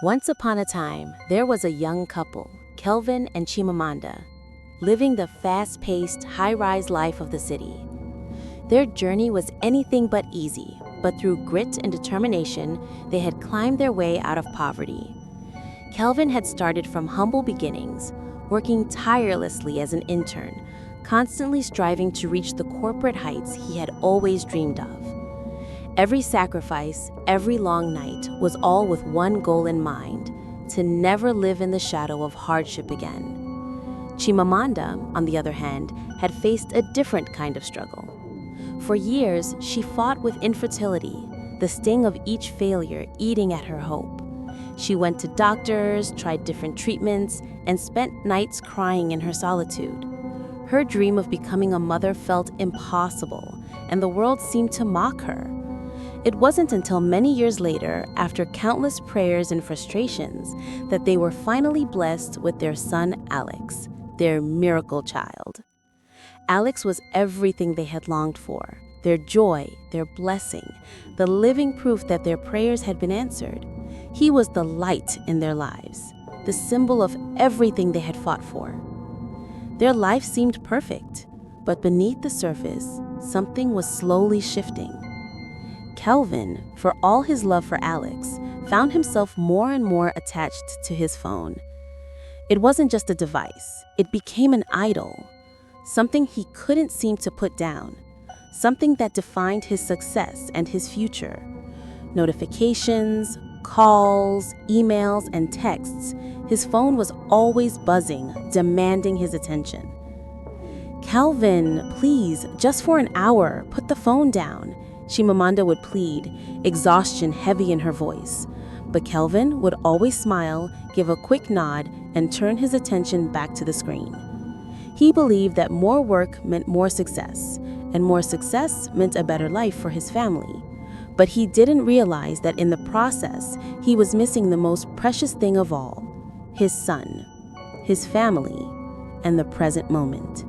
Once upon a time, there was a young couple, Kelvin and Chimamanda, living the fast-paced, high-rise life of the city. Their journey was anything but easy, but through grit and determination, they had climbed their way out of poverty. Kelvin had started from humble beginnings, working tirelessly as an intern, constantly striving to reach the corporate heights he had always dreamed of. Every sacrifice, every long night was all with one goal in mind: to never live in the shadow of hardship again. Chimamanda, on the other hand, had faced a different kind of struggle. For years, she fought with infertility, the sting of each failure eating at her hope. She went to doctors, tried different treatments, and spent nights crying in her solitude. Her dream of becoming a mother felt impossible, and the world seemed to mock her. It wasn't until many years later, after countless prayers and frustrations, that they were finally blessed with their son Alex, their miracle child. Alex was everything they had longed for: their joy, their blessing, the living proof that their prayers had been answered. He was the light in their lives, the symbol of everything they had fought for. Their life seemed perfect, but beneath the surface, something was slowly shifting. Kelvin, for all his love for Alex, found himself more and more attached to his phone. It wasn't just a device, it became an idol, something he couldn't seem to put down, something that defined his success and his future. Notifications, calls, emails, and texts, his phone was always buzzing, demanding his attention. "Kelvin, please, just for an hour, put the phone down," Chimamanda would plead, exhaustion heavy in her voice. But Kelvin would always smile, give a quick nod, and turn his attention back to the screen. He believed that more work meant more success, and more success meant a better life for his family. But he didn't realize that in the process, he was missing the most precious thing of all: his son, his family, and the present moment.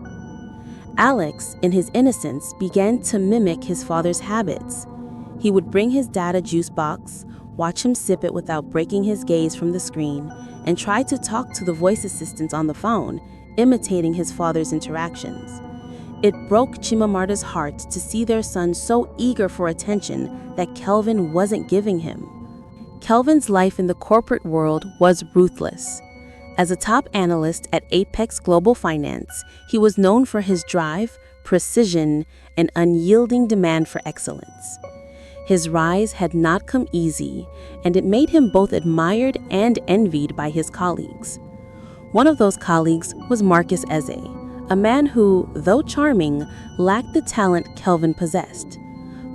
Alex, in his innocence, began to mimic his father's habits. He would bring his dad a juice box, watch him sip it without breaking his gaze from the screen, and try to talk to the voice assistant on the phone, imitating his father's interactions. It broke Chimamanda's heart to see their son so eager for attention that Kelvin wasn't giving him. Kelvin's life in the corporate world was ruthless. As a top analyst at Apex Global Finance, he was known for his drive, precision, and unyielding demand for excellence. His rise had not come easy, and it made him both admired and envied by his colleagues. One of those colleagues was Marcus Eze, a man who, though charming, lacked the talent Kelvin possessed.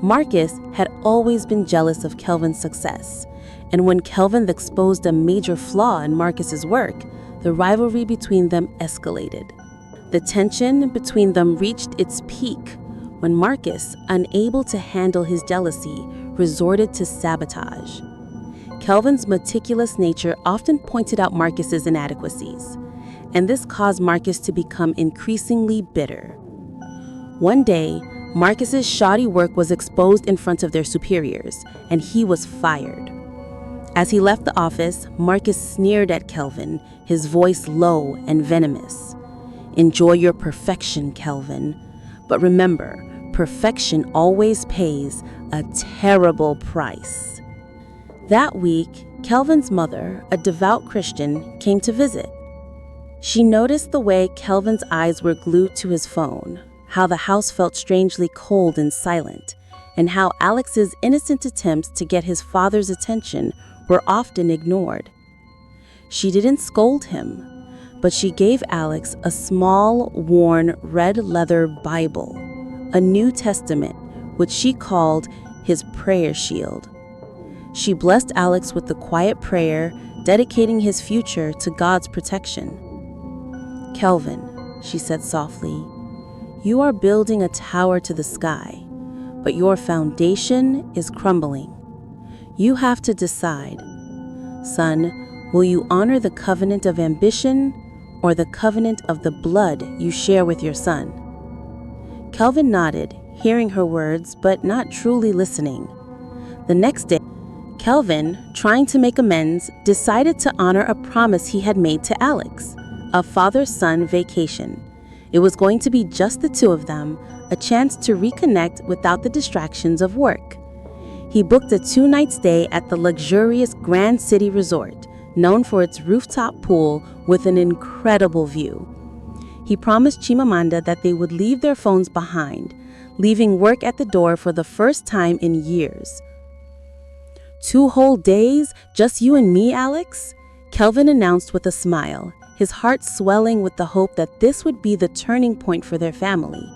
Marcus had always been jealous of Kelvin's success, and when Kelvin exposed a major flaw in Marcus's work, the rivalry between them escalated. The tension between them reached its peak when Marcus, unable to handle his jealousy, resorted to sabotage. Kelvin's meticulous nature often pointed out Marcus's inadequacies, and this caused Marcus to become increasingly bitter. One day, Marcus's shoddy work was exposed in front of their superiors, and he was fired. As he left the office, Marcus sneered at Kelvin, his voice low and venomous. "Enjoy your perfection, Kelvin. But remember, perfection always pays a terrible price." That week, Kelvin's mother, a devout Christian, came to visit. She noticed the way Kelvin's eyes were glued to his phone, how the house felt strangely cold and silent, and how Alex's innocent attempts to get his father's attention were often ignored. She didn't scold him, but she gave Alex a small, worn, red leather Bible, a New Testament, which she called his prayer shield. She blessed Alex with the quiet prayer, dedicating his future to God's protection. "Kelvin," she said softly, "you are building a tower to the sky, but your foundation is crumbling. You have to decide. Son, will you honor the covenant of ambition or the covenant of the blood you share with your son?" Kelvin nodded, hearing her words but not truly listening. The next day, Kelvin, trying to make amends, decided to honor a promise he had made to Alex, a father-son vacation. It was going to be just the two of them, a chance to reconnect without the distractions of work. He booked a 2-night stay at the luxurious Grand City Resort, known for its rooftop pool with an incredible view. He promised Chimamanda that they would leave their phones behind, leaving work at the door for the first time in years. 2 whole days, just you and me, Alex? Kelvin announced with a smile, his heart swelling with the hope that this would be the turning point for their family.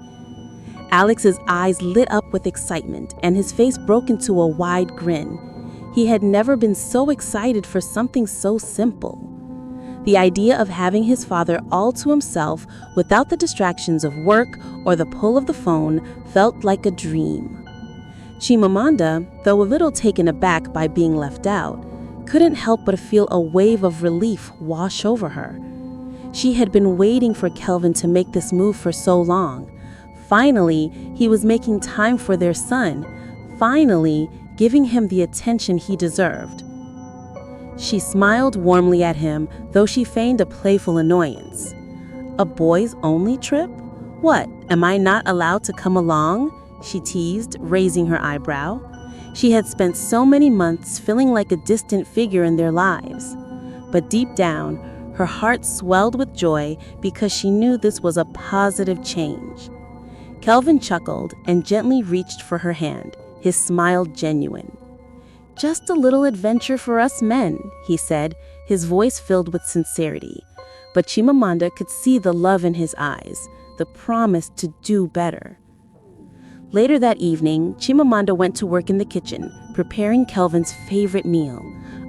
Alex's eyes lit up with excitement, and his face broke into a wide grin. He had never been so excited for something so simple. The idea of having his father all to himself without the distractions of work or the pull of the phone felt like a dream. Chimamanda, though a little taken aback by being left out, couldn't help but feel a wave of relief wash over her. She had been waiting for Kelvin to make this move for so long. Finally, he was making time for their son, finally giving him the attention he deserved. She smiled warmly at him, though she feigned a playful annoyance. "A boys-only trip? What, am I not allowed to come along?" she teased, raising her eyebrow. She had spent so many months feeling like a distant figure in their lives. But deep down, her heart swelled with joy because she knew this was a positive change. Kelvin chuckled and gently reached for her hand, his smile genuine. "Just a little adventure for us men," he said, his voice filled with sincerity. But Chimamanda could see the love in his eyes, the promise to do better. Later that evening, Chimamanda went to work in the kitchen, preparing Kelvin's favorite meal,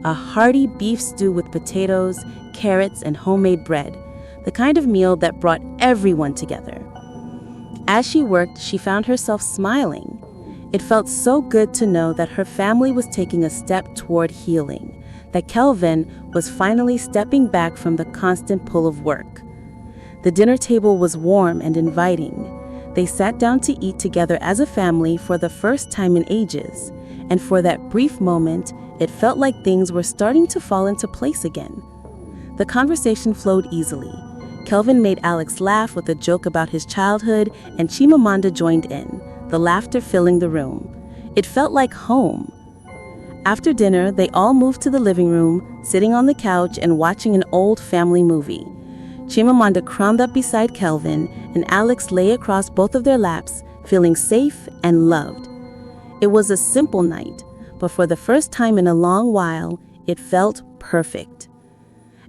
a hearty beef stew with potatoes, carrots, and homemade bread, the kind of meal that brought everyone together. As she worked, she found herself smiling. It felt so good to know that her family was taking a step toward healing, that Kelvin was finally stepping back from the constant pull of work. The dinner table was warm and inviting. They sat down to eat together as a family for the first time in ages, and for that brief moment, it felt like things were starting to fall into place again. The conversation flowed easily. Kelvin made Alex laugh with a joke about his childhood, and Chimamanda joined in, the laughter filling the room. It felt like home. After dinner, they all moved to the living room, sitting on the couch and watching an old family movie. Chimamanda crawled up beside Kelvin, and Alex lay across both of their laps, feeling safe and loved. It was a simple night, but for the first time in a long while, it felt perfect.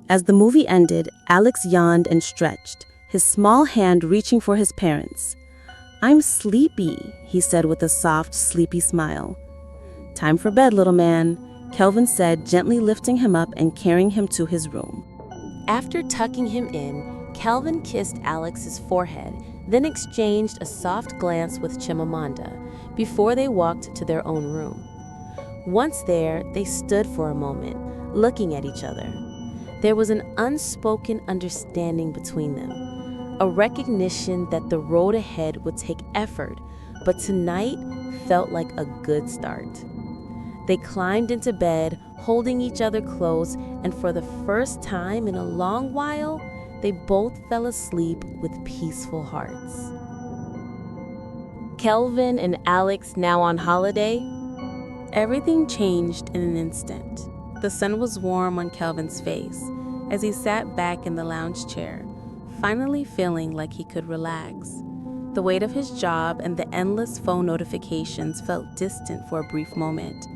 As the movie ended, Alex yawned and stretched, his small hand reaching for his parents. "I'm sleepy," he said with a soft, sleepy smile. "Time for bed, little man," Kelvin said, gently lifting him up and carrying him to his room. After tucking him in, Kelvin kissed Alex's forehead, then exchanged a soft glance with Chimamanda before they walked to their own room. Once there, they stood for a moment, looking at each other. There was an unspoken understanding between them, a recognition that the road ahead would take effort, but tonight felt like a good start. They climbed into bed, holding each other close, and for the first time in a long while, they both fell asleep with peaceful hearts. Kelvin and Alex now on holiday? Everything changed in an instant. The sun was warm on Kelvin's face as he sat back in the lounge chair, finally feeling like he could relax. The weight of his job and the endless phone notifications felt distant for a brief moment.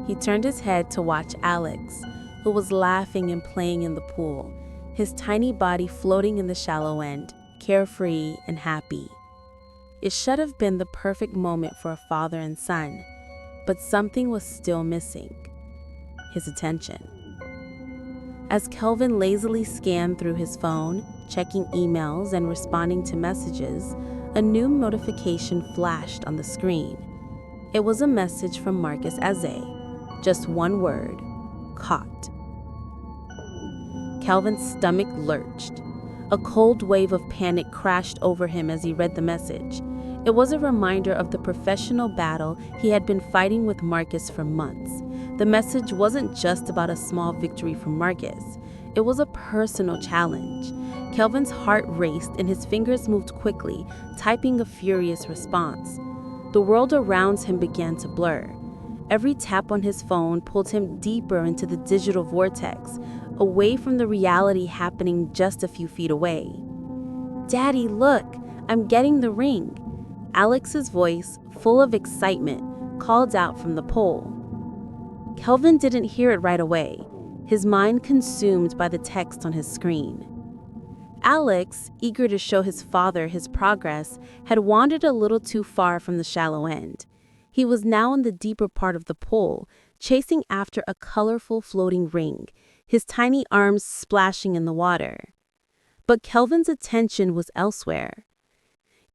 He turned his head to watch Alex, who was laughing and playing in the pool, his tiny body floating in the shallow end, carefree and happy. It should have been the perfect moment for a father and son, but something was still missing: his attention. As Kelvin lazily scanned through his phone, checking emails and responding to messages, a new notification flashed on the screen. It was a message from Marcus Aze. Just one word: caught. Kelvin's stomach lurched. A cold wave of panic crashed over him as he read the message. It was a reminder of the professional battle he had been fighting with Marcus for months, The message wasn't just about a small victory for Marcus. It was a personal challenge. Kelvin's heart raced and his fingers moved quickly, typing a furious response. The world around him began to blur. Every tap on his phone pulled him deeper into the digital vortex, away from the reality happening just a few feet away. "Daddy, look, I'm getting the ring." Alex's voice, full of excitement, called out from the pole. Kelvin didn't hear it right away, his mind consumed by the text on his screen. Alex, eager to show his father his progress, had wandered a little too far from the shallow end. He was now in the deeper part of the pool, chasing after a colorful floating ring, his tiny arms splashing in the water. But Kelvin's attention was elsewhere.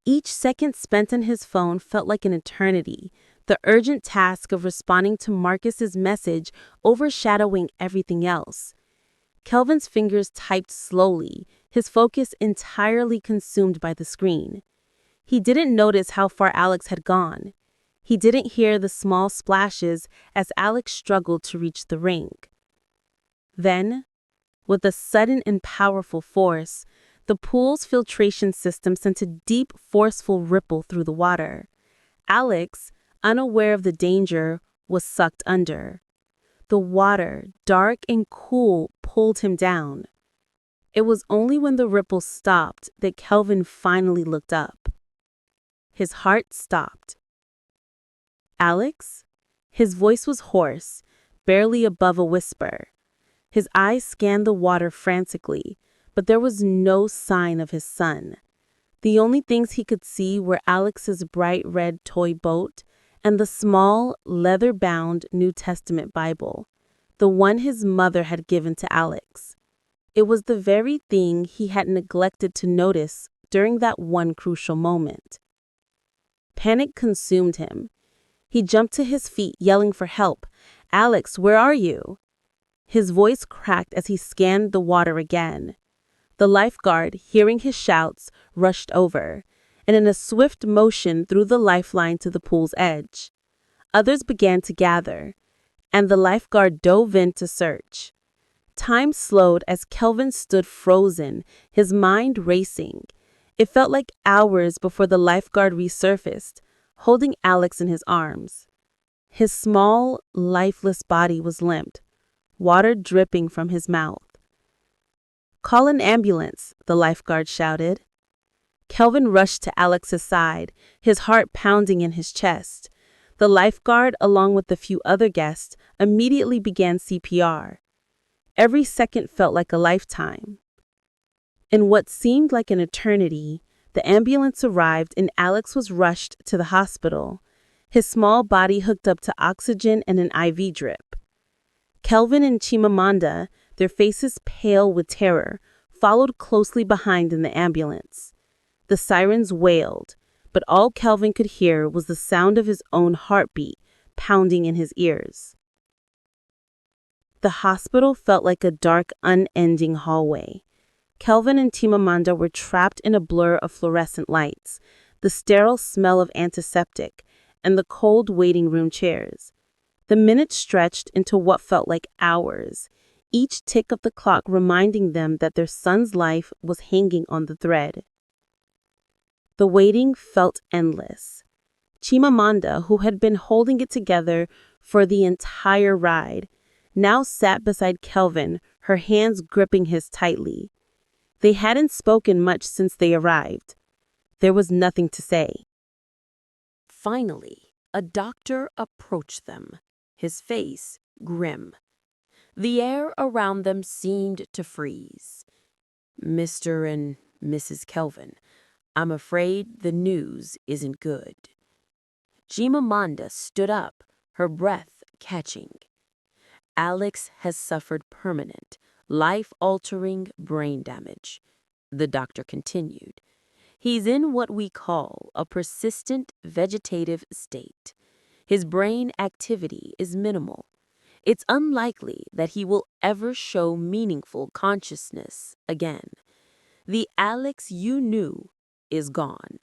Each second spent on his phone felt like an eternity, the urgent task of responding to Marcus's message overshadowing everything else. Kelvin's fingers typed slowly, his focus entirely consumed by the screen. He didn't notice how far Alex had gone. He didn't hear the small splashes as Alex struggled to reach the ring. Then, with a sudden and powerful force, the pool's filtration system sent a deep, forceful ripple through the water. Alex, unaware of the danger, was sucked under. The water, dark and cool, pulled him down. It was only when the ripple stopped that Kelvin finally looked up. His heart stopped. "Alex?" His voice was hoarse, barely above a whisper. His eyes scanned the water frantically, but there was no sign of his son. The only things he could see were Alex's bright red toy boat and the small, leather-bound New Testament Bible, the one his mother had given to Alex. It was the very thing he had neglected to notice during that one crucial moment. Panic consumed him. He jumped to his feet, yelling for help. "Alex, where are you?" His voice cracked as he scanned the water again. The lifeguard, hearing his shouts, rushed over, and in a swift motion threw the lifeline to the pool's edge. Others began to gather, and the lifeguard dove in to search. Time slowed as Kelvin stood frozen, his mind racing. It felt like hours before the lifeguard resurfaced, holding Alex in his arms. His small, lifeless body was limp, water dripping from his mouth. "Call an ambulance," the lifeguard shouted. Kelvin rushed to Alex's side, his heart pounding in his chest. The lifeguard, along with a few other guests, immediately began CPR. Every second felt like a lifetime. In what seemed like an eternity, the ambulance arrived and Alex was rushed to the hospital, his small body hooked up to oxygen and an IV drip. Kelvin and Chimamanda, their faces pale with terror, followed closely behind in the ambulance. The sirens wailed, but all Kelvin could hear was the sound of his own heartbeat pounding in his ears. The hospital felt like a dark, unending hallway. Kelvin and Chimamanda were trapped in a blur of fluorescent lights, the sterile smell of antiseptic, and the cold waiting room chairs. The minutes stretched into what felt like hours, each tick of the clock reminding them that their son's life was hanging on the thread. The waiting felt endless. Chimamanda, who had been holding it together for the entire ride, now sat beside Kelvin, her hands gripping his tightly. They hadn't spoken much since they arrived. There was nothing to say. Finally, a doctor approached them, his face grim. The air around them seemed to freeze. "Mr. and Mrs. Kelvin, I'm afraid the news isn't good." Chimamanda stood up, her breath catching. "Alex has suffered permanent, life-altering brain damage," the doctor continued. "He's in what we call a persistent vegetative state. His brain activity is minimal. It's unlikely that he will ever show meaningful consciousness again. The Alex you knew is gone."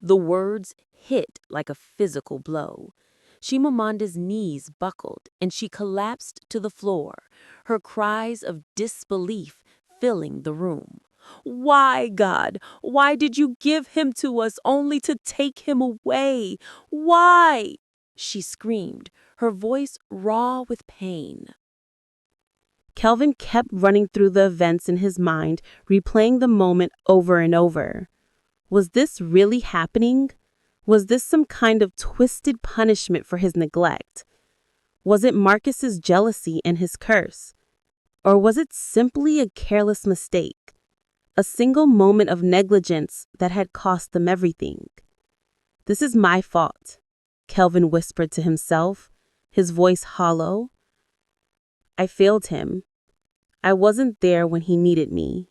The words hit like a physical blow. Chimamanda's knees buckled and she collapsed to the floor, her cries of disbelief filling the room. Why, God? Why did you give him to us only to take him away? Why? She screamed, her voice raw with pain. Kelvin kept running through the events in his mind, replaying the moment over and over. Was this really happening? Was this some kind of twisted punishment for his neglect? Was it Marcus's jealousy and his curse? Or was it simply a careless mistake? A single moment of negligence that had cost them everything? This is my fault, Kelvin whispered to himself, his voice hollow. I failed him. I wasn't there when he needed me.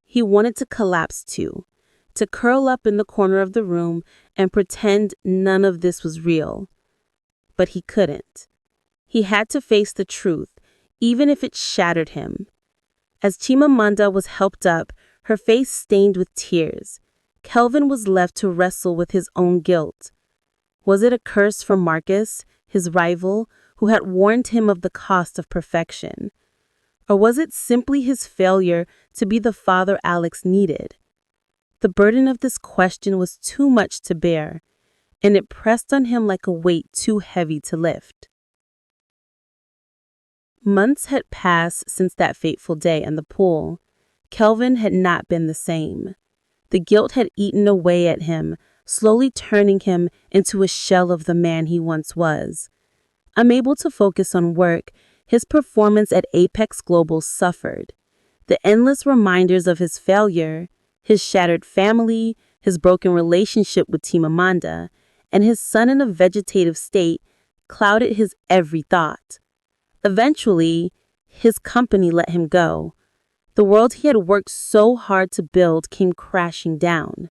He wanted to collapse too, to curl up in the corner of the room and pretend none of this was real. But he couldn't. He had to face the truth, even if it shattered him. As Chimamanda was helped up, her face stained with tears, Kelvin was left to wrestle with his own guilt. Was it a curse from Marcus, his rival, who had warned him of the cost of perfection? Or was it simply his failure to be the father Alex needed? The burden of this question was too much to bear, and it pressed on him like a weight too heavy to lift. Months had passed since that fateful day in the pool. Kelvin had not been the same. The guilt had eaten away at him, slowly turning him into a shell of the man he once was. Unable to focus on work, his performance at Apex Global suffered. The endless reminders of his failure, his shattered family, his broken relationship with Chimamanda, and his son in a vegetative state clouded his every thought. Eventually, his company let him go. The world he had worked so hard to build came crashing down.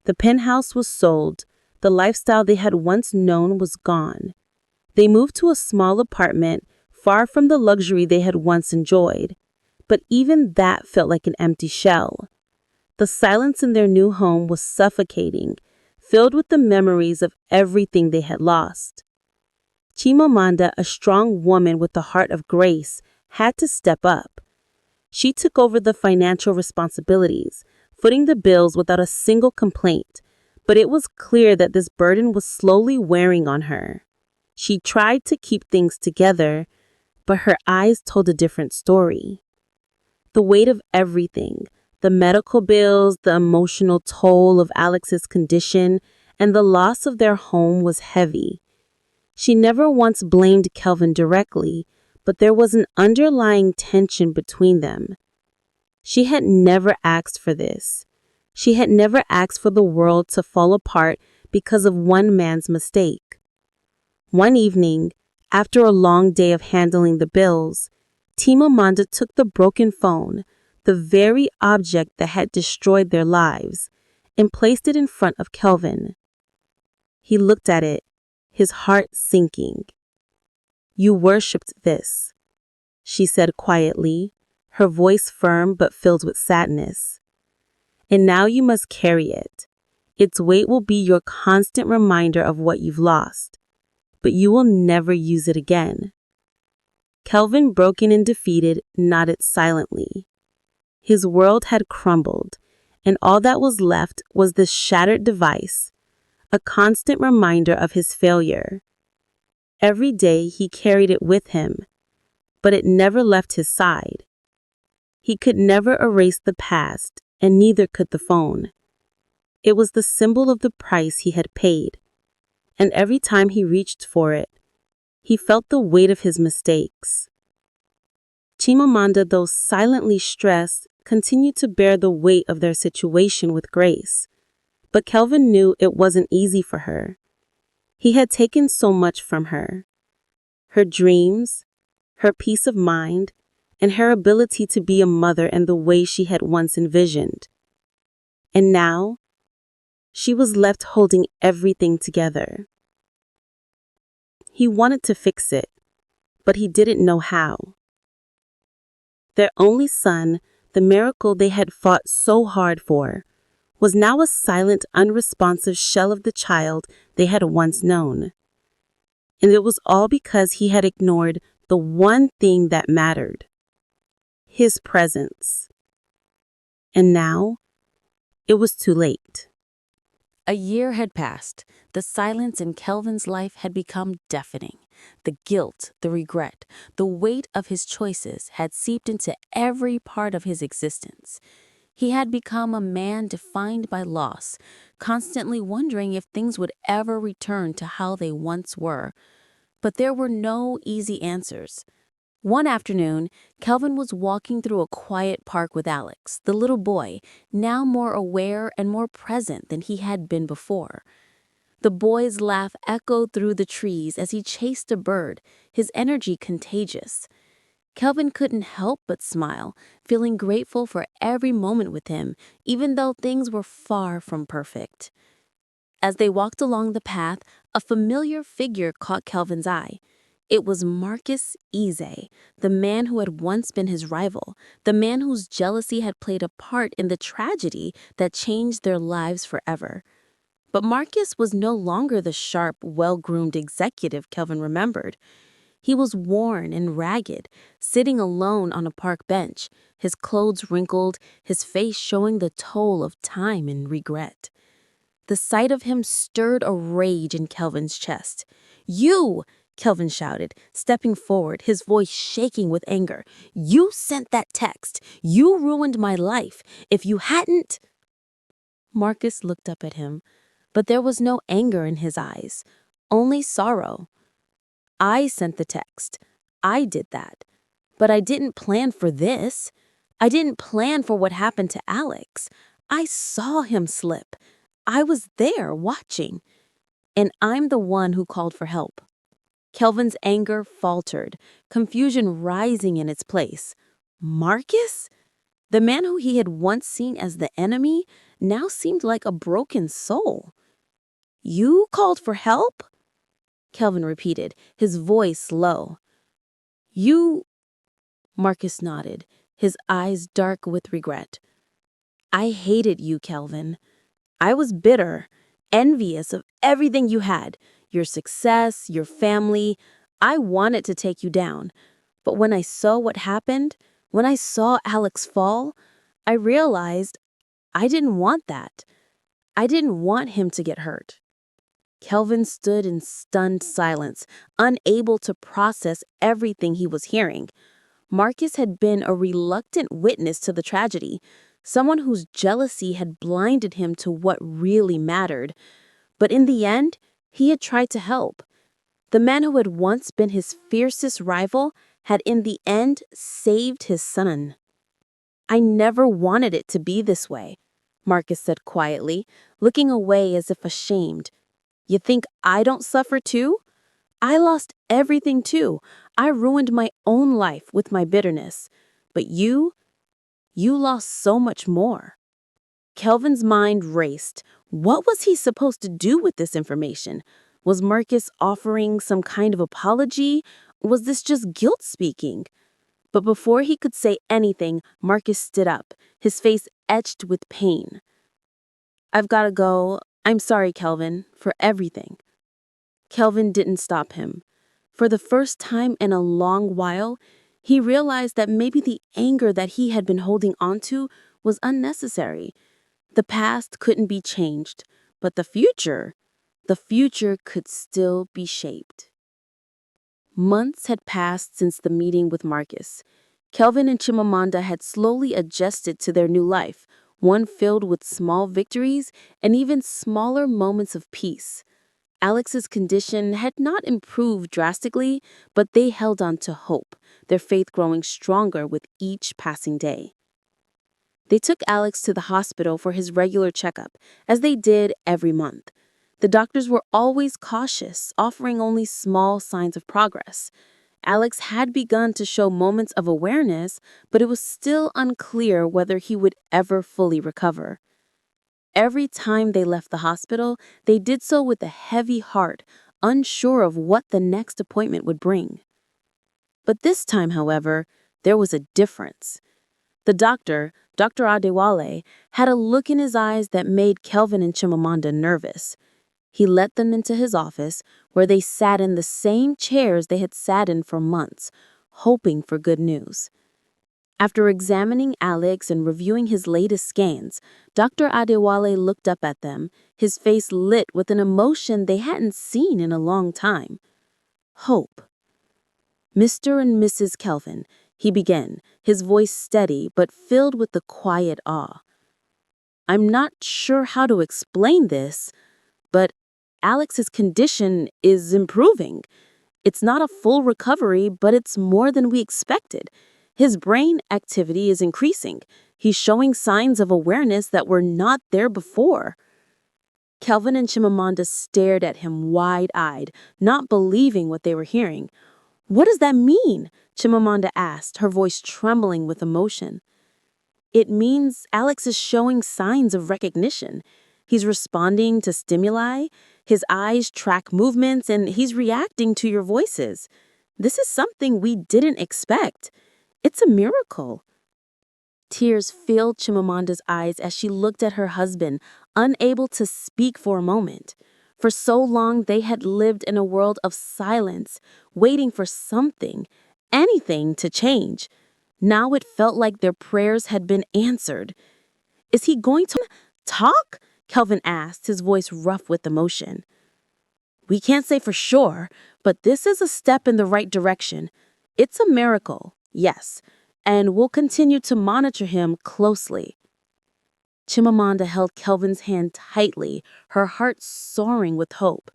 The penthouse was sold. The lifestyle they had once known was gone. They moved to a small apartment, far from the luxury they had once enjoyed. But even that felt like an empty shell. The silence in their new home was suffocating, filled with the memories of everything they had lost. Chimamanda, a strong woman with a heart of grace, had to step up. She took over the financial responsibilities, footing the bills without a single complaint, but it was clear that this burden was slowly wearing on her. She tried to keep things together, but her eyes told a different story. The weight of everything, the medical bills, the emotional toll of Alex's condition, and the loss of their home was heavy. She never once blamed Kelvin directly, but there was an underlying tension between them. She had never asked for this. She had never asked for the world to fall apart because of one man's mistake. One evening, after a long day of handling the bills, Chimamanda took the broken phone, the very object that had destroyed their lives, and placed it in front of Kelvin. He looked at it, his heart sinking. "You worshipped this," she said quietly, her voice firm but filled with sadness. "And now you must carry it. Its weight will be your constant reminder of what you've lost, but you will never use it again." Kelvin, broken and defeated, nodded silently. His world had crumbled, and all that was left was this shattered device, a constant reminder of his failure. Every day he carried it with him, but it never left his side. He could never erase the past, and neither could the phone. It was the symbol of the price he had paid, and every time he reached for it, he felt the weight of his mistakes. Chimamanda, though silently stressed, continued to bear the weight of their situation with grace. But Kelvin knew it wasn't easy for her. He had taken so much from her. Her dreams, her peace of mind, and her ability to be a mother in the way she had once envisioned. And now, she was left holding everything together. He wanted to fix it, but he didn't know how. Their only son, the miracle they had fought so hard for, was now a silent, unresponsive shell of the child they had once known. And it was all because he had ignored the one thing that mattered: his presence. And now, it was too late. A year had passed. The silence in Kelvin's life had become deafening. The guilt, the regret, the weight of his choices had seeped into every part of his existence. He had become a man defined by loss, constantly wondering if things would ever return to how they once were. But there were no easy answers. One afternoon, Kelvin was walking through a quiet park with Alex, the little boy, now more aware and more present than he had been before. The boy's laugh echoed through the trees as he chased a bird, his energy contagious. Kelvin couldn't help but smile, feeling grateful for every moment with him, even though things were far from perfect. As they walked along the path, a familiar figure caught Kelvin's eye. It was Marcus Eze, the man who had once been his rival, the man whose jealousy had played a part in the tragedy that changed their lives forever. But Marcus was no longer the sharp, well-groomed executive Kelvin remembered. He was worn and ragged, sitting alone on a park bench, his clothes wrinkled, his face showing the toll of time and regret. The sight of him stirred a rage in Kelvin's chest. "You!" Kelvin shouted, stepping forward, his voice shaking with anger. "You sent that text. You ruined my life. If you hadn't—" Marcus looked up at him, but there was no anger in his eyes, only sorrow. "I sent the text. I did that. But I didn't plan for this. I didn't plan for what happened to Alex. I saw him slip. I was there watching. And I'm the one who called for help." Kelvin's anger faltered, confusion rising in its place. Marcus? The man who he had once seen as the enemy now seemed like a broken soul. "You called for help?" Kelvin repeated, his voice low. "You—" Marcus nodded, his eyes dark with regret. "I hated you, Kelvin. I was bitter, envious of everything you had, your success, your family. I wanted to take you down. But when I saw what happened, when I saw Alex fall, I realized I didn't want that. I didn't want him to get hurt." Kelvin stood in stunned silence, unable to process everything he was hearing. Marcus had been a reluctant witness to the tragedy, someone whose jealousy had blinded him to what really mattered. But in the end, he had tried to help. The man who had once been his fiercest rival had in the end saved his son. "I never wanted it to be this way," Marcus said quietly, looking away as if ashamed. "You think I don't suffer too? I lost everything too. I ruined my own life with my bitterness. But you lost so much more." Kelvin's mind raced. What was he supposed to do with this information? Was Marcus offering some kind of apology? Was this just guilt speaking? But before he could say anything, Marcus stood up, his face etched with pain. "I've got to go. I'm sorry, Kelvin, for everything." Kelvin didn't stop him. For the first time in a long while, he realized that maybe the anger that he had been holding onto was unnecessary. The past couldn't be changed, but the future could still be shaped. Months had passed since the meeting with Marcus. Kelvin and Chimamanda had slowly adjusted to their new life, one filled with small victories and even smaller moments of peace. Alex's condition had not improved drastically, but they held on to hope, their faith growing stronger with each passing day. They took Alex to the hospital for his regular checkup, as they did every month. The doctors were always cautious, offering only small signs of progress. Alex had begun to show moments of awareness, but it was still unclear whether he would ever fully recover. Every time they left the hospital, they did so with a heavy heart, unsure of what the next appointment would bring. But this time, however, there was a difference. The doctor, Dr. Adewale, had a look in his eyes that made Kelvin and Chimamanda nervous. He let them into his office, where they sat in the same chairs they had sat in for months, hoping for good news. After examining Alex and reviewing his latest scans, Dr. Adewale looked up at them, his face lit with an emotion they hadn't seen in a long time. Hope. Mr. and Mrs. Kelvin, he began, his voice steady but filled with the quiet awe. I'm not sure how to explain this, but Alex's condition is improving. It's not a full recovery, but it's more than we expected. His brain activity is increasing. He's showing signs of awareness that were not there before. Kelvin and Chimamanda stared at him wide-eyed, not believing what they were hearing. What does that mean? Chimamanda asked, her voice trembling with emotion. It means Alex is showing signs of recognition. He's responding to stimuli, his eyes track movements, and he's reacting to your voices. This is something we didn't expect. It's a miracle. Tears filled Chimamanda's eyes as she looked at her husband, unable to speak for a moment. For so long, they had lived in a world of silence, waiting for something, anything to change. Now it felt like their prayers had been answered. Is he going to talk? Kelvin asked, his voice rough with emotion. We can't say for sure, but this is a step in the right direction. It's a miracle, yes, and we'll continue to monitor him closely. Chimamanda held Kelvin's hand tightly, her heart soaring with hope.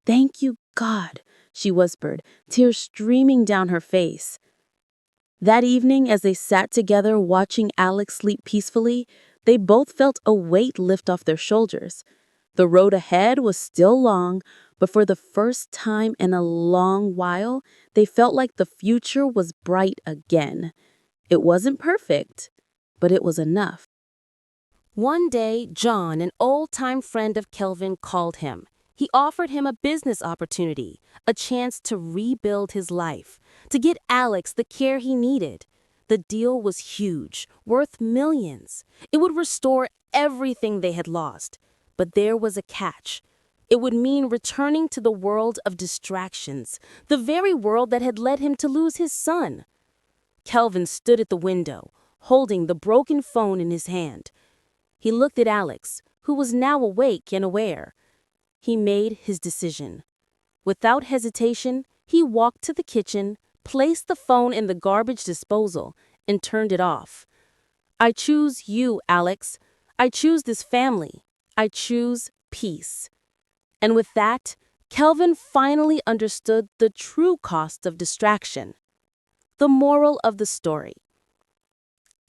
Thank you, God, she whispered, tears streaming down her face. That evening, as they sat together watching Alex sleep peacefully, they both felt a weight lift off their shoulders. The road ahead was still long, but for the first time in a long while, they felt like the future was bright again. It wasn't perfect, but it was enough. One day, John, an old-time friend of Kelvin, called him. He offered him a business opportunity, a chance to rebuild his life, to get Alex the care he needed. The deal was huge, worth millions. It would restore everything they had lost. But there was a catch. It would mean returning to the world of distractions, the very world that had led him to lose his son. Kelvin stood at the window, holding the broken phone in his hand. He looked at Alex, who was now awake and aware. He made his decision. Without hesitation, he walked to the kitchen, placed the phone in the garbage disposal, and turned it off. I choose you, Alex. I choose this family. I choose peace. And with that, Kelvin finally understood the true cost of distraction. The moral of the story.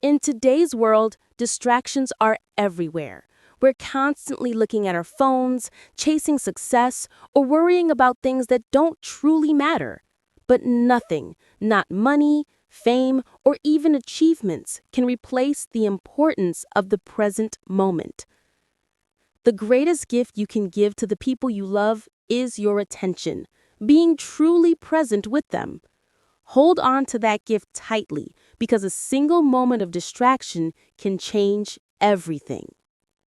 In today's world, distractions are everywhere. We're constantly looking at our phones, chasing success, or worrying about things that don't truly matter. But nothing, not money, fame, or even achievements, can replace the importance of the present moment. The greatest gift you can give to the people you love is your attention, being truly present with them. Hold on to that gift tightly, because a single moment of distraction can change everything.